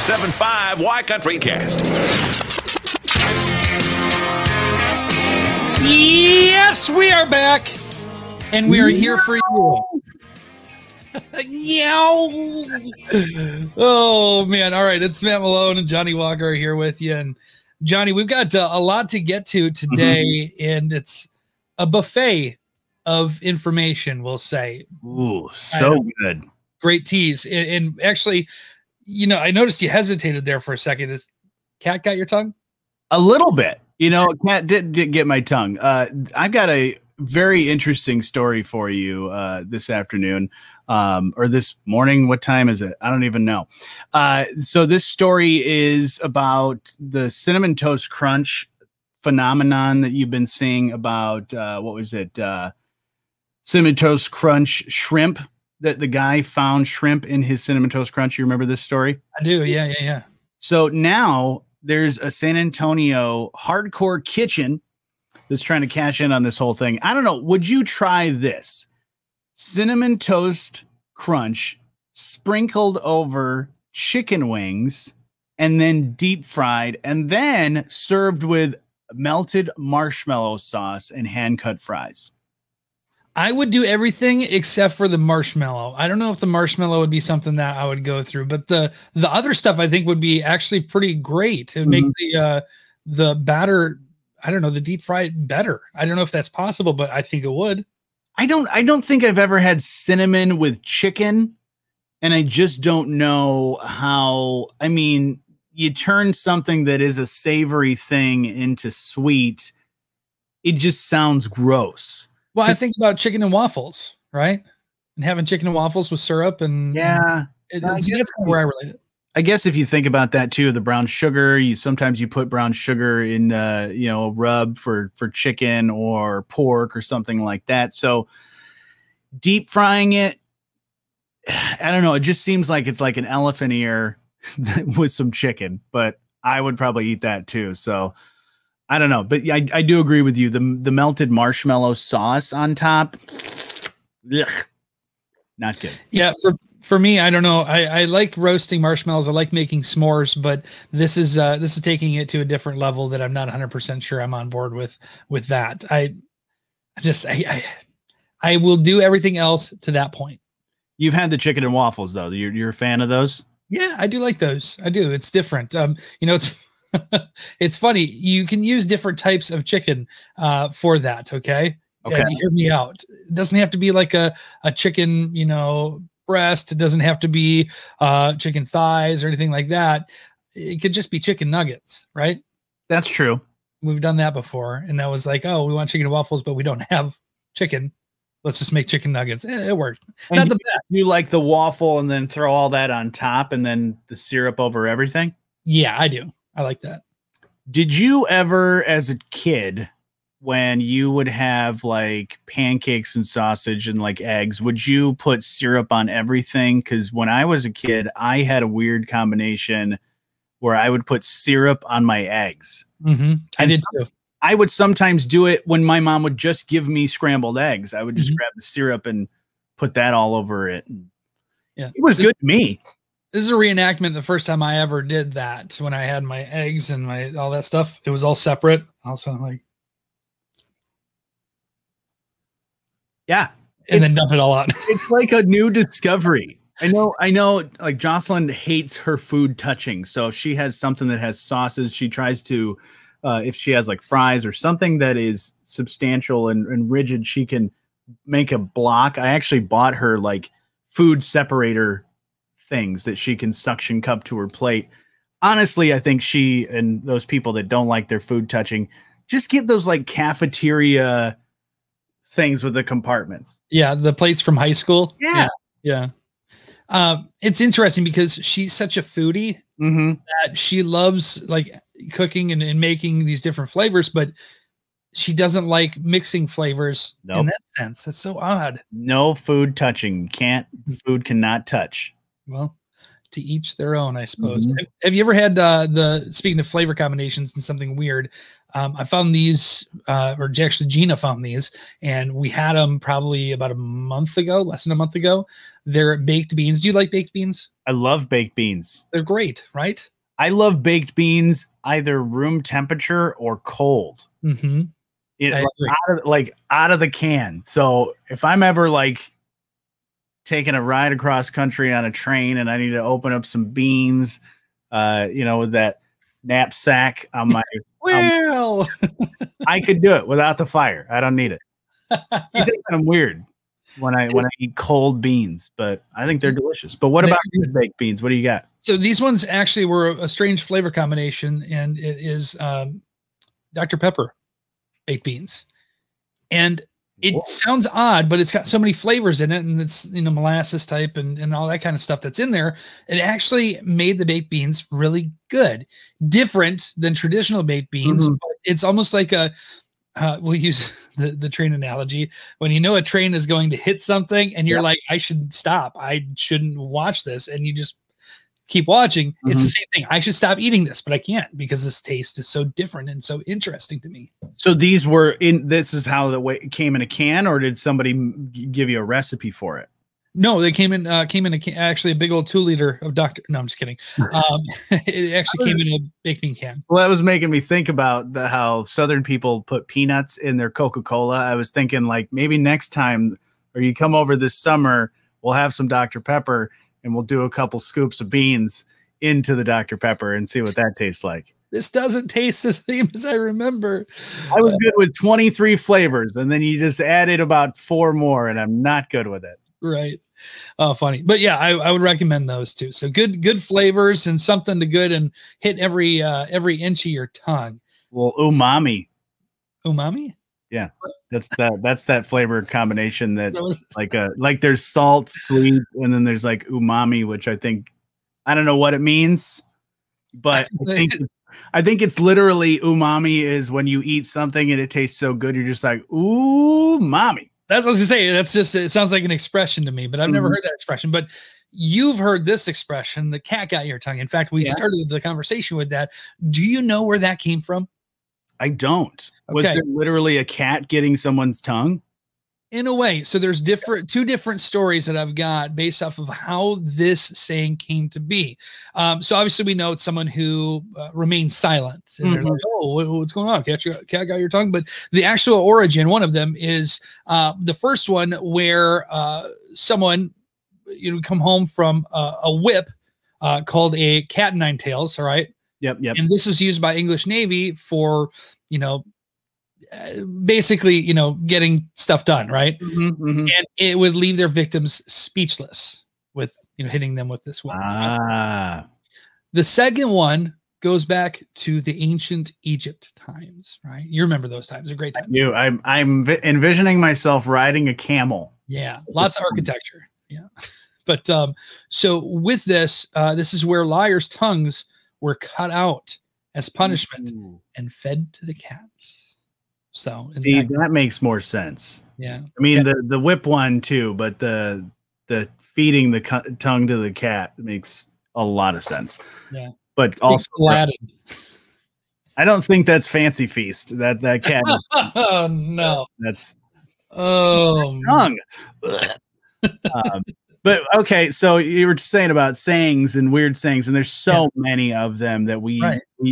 97.5 Y Countrycast. Yes, we are back, and we are here for you. Yow. Oh, man. All right. It's Matt Malone and Johnny Walker are here with you. And Johnny, we've got a lot to get to today, and it's a buffet of information, we'll say. Ooh, so good. Great tease. And actually, you know, I noticed you hesitated there for a second. Is Cat got your tongue? A little bit. You know, Cat did get my tongue. I've got a very interesting story for you this afternoon. Or this morning. What time is it? I don't even know. So this story is about the Cinnamon Toast Crunch phenomenon that you've been seeing about, what was it? Cinnamon Toast Crunch shrimp, that the guy found shrimp in his Cinnamon Toast Crunch. You remember this story? I do. Yeah. So now there's a San Antonio hardcore kitchen that's trying to cash in on this whole thing. I don't know. Would you try this? Cinnamon Toast Crunch sprinkled over chicken wings and then deep fried and then served with melted marshmallow sauce and hand cut fries. I would do everything except for the marshmallow. I don't know if the marshmallow would be something that I would go through, but the other stuff I think would be actually pretty great. It would make the batter, I don't know, the deep fried better. I don't know if that's possible, but I think it would. I don't think I've ever had cinnamon with chicken, and I just don't know how. I mean, you turn something that is a savory thing into sweet. It just sounds gross. Well, I think about chicken and waffles, right? And having chicken and waffles with syrup and yeah, that's kind of where I relate it. I guess if you think about that too, the brown sugar, sometimes you put brown sugar in, you know, a rub for chicken or pork or something like that. So deep frying it, I don't know. It just seems like it's like an elephant ear with some chicken, but I would probably eat that too. So I don't know, but I do agree with you. The melted marshmallow sauce on top, ugh, not good. Yeah. For me, I don't know. I like roasting marshmallows. I like making s'mores, but this is taking it to a different level that I'm not 100% sure I'm on board with that. I will do everything else to that point. You've had the chicken and waffles though. You're a fan of those? Yeah, I do like those. I do. It's different. You know, it's it's funny. You can use different types of chicken for that. Okay. Okay. Hear me out. It doesn't have to be like a chicken, you know, breast. It doesn't have to be chicken thighs or anything like that. It could just be chicken nuggets, right? That's true. We've done that before, and that was like, oh, we want chicken and waffles, but we don't have chicken. Let's just make chicken nuggets. It worked. And not the best. You like the waffle and then throw all that on top and then the syrup over everything? Yeah, I do. I like that. Did you ever, as a kid, when you would have like pancakes and sausage and like eggs, would you put syrup on everything? Because when I was a kid, I had a weird combination where I would put syrup on my eggs. I did too. I would sometimes do it when my mom would just give me scrambled eggs. I would just grab the syrup and put that all over it. Yeah, it was good to me. This is a reenactment. The first time I ever did that, when I had my eggs and all that stuff, it was all separate. Also, like, yeah, and then dump it all out. It's like a new discovery. I know. Like Jocelyn hates her food touching, so if she has something that has sauces, she tries to. If she has like fries or something that is substantial and rigid, she can make a block. I actually bought her like food separator things that she can suction cup to her plate. Honestly, I think she and those people that don't like their food touching, just get those like cafeteria things with the compartments. Yeah, the plates from high school. Yeah. It's interesting because she's such a foodie that she loves like cooking and making these different flavors, but she doesn't like mixing flavors in that sense. That's so odd. No food touching. Food cannot touch. Well, To each their own, I suppose. Mhm. Have you ever had speaking of flavor combinations and something weird? I found these, or actually Gina found these, and we had them probably about a month ago, less than a month ago. They're baked beans. Do you like baked beans? I love baked beans. They're great, right? I love baked beans either room temperature or cold. Mm-hmm. Out of the can. So if I'm ever like taking a ride across country on a train and I need to open up some beans, with that knapsack on my Well, I could do it without the fire. I don't need it. You think I'm weird when I eat cold beans, but I think they're delicious. But what about these baked beans? What do you got? So these ones actually were a strange flavor combination, and it is Dr. Pepper baked beans. And it sounds odd, but it's got so many flavors in it, and it's molasses type and all that kind of stuff that's in there. It actually made the baked beans really good, different than traditional baked beans. Mm-hmm. But it's almost like we'll use the train analogy. When a train is going to hit something, and you're like, I should stop. I shouldn't watch this, and you just keep watching. It's the same thing. I should stop eating this, but I can't because this taste is so different and so interesting to me. So these were this is how it came in a can, or did somebody give you a recipe for it? No, they came in a can, actually a big old 2-liter of Dr. No, I'm just kidding. It actually came in a baked bean can. Well, that was making me think about how Southern people put peanuts in their Coca-Cola. I was thinking like maybe next time, or you come over this summer, we'll have some Dr. Pepper and we'll do a couple scoops of beans into the Dr. Pepper and see what that tastes like. This doesn't taste the same as I remember. I was good with 23 flavors, and then you just added about 4 more, and I'm not good with it. Right. Oh, funny. But yeah, I would recommend those too. So good flavors and something to good and hit every inch of your tongue. Well, umami. Umami? Yeah. That's that flavor combination that like there's salt, sweet, and then there's like umami, which I don't know what it means, but I think it's literally umami is when you eat something and it tastes so good, you're just like, ooh, mommy. That's what I was gonna say. It sounds like an expression to me, but I've never heard that expression. But you've heard this expression, the cat got your tongue. In fact, we started the conversation with that. Do you know where that came from? I don't. Okay. Was there literally a cat getting someone's tongue? In a way. So there's two different stories that I've got based off of how this saying came to be. So obviously we know it's someone who remains silent, and they're like, oh, what's going on? Cat got your tongue. But the actual origin, one of them is the first one where someone come home from a whip called a cat 9 tails. All right. Yep. And this was used by English Navy for, basically, getting stuff done, right? And it would leave their victims speechless with, hitting them with this one. The second one goes back to the ancient Egypt times, right? You remember those times? They're great times. I'm envisioning myself riding a camel. Yeah, lots of architecture. Yeah, but so with this, this is where liars' tongues were cut out as punishment and fed to the cats. So see, that makes more sense. Yeah, I mean the whip one too, but the feeding the tongue to the cat makes a lot of sense. Yeah, but it's also Aladdin. I don't think that's Fancy Feast. That cat. Oh no, that's tongue. But okay, so you were saying about sayings and weird sayings, and there's so many of them that we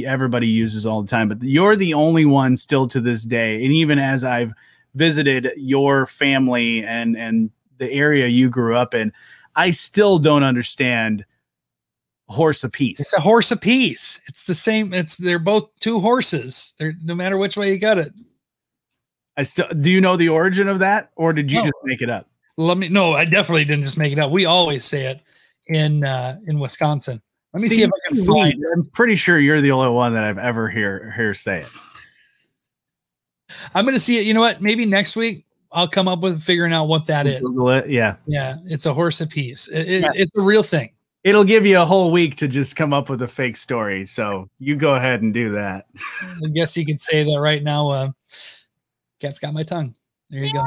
everybody uses all the time. But you're the only one still to this day, and even as I've visited your family and the area you grew up in, I still don't understand horse apiece. It's a horse apiece. It's the same. They're both two horses. They're no matter which way you got it. Do you know the origin of that, or did you just make it up? No, I definitely didn't just make it up. We always say it in Wisconsin. Let me see if I can find it. I'm pretty sure you're the only one that I've ever hear say it. I'm going to see it. You know what? Maybe next week I'll come up with figuring out what that is. Yeah. Yeah. It's a horse apiece. It's a real thing. It'll give you a whole week to just come up with a fake story. So you go ahead and do that. I guess you could say that right now. Cat's got my tongue. There you go.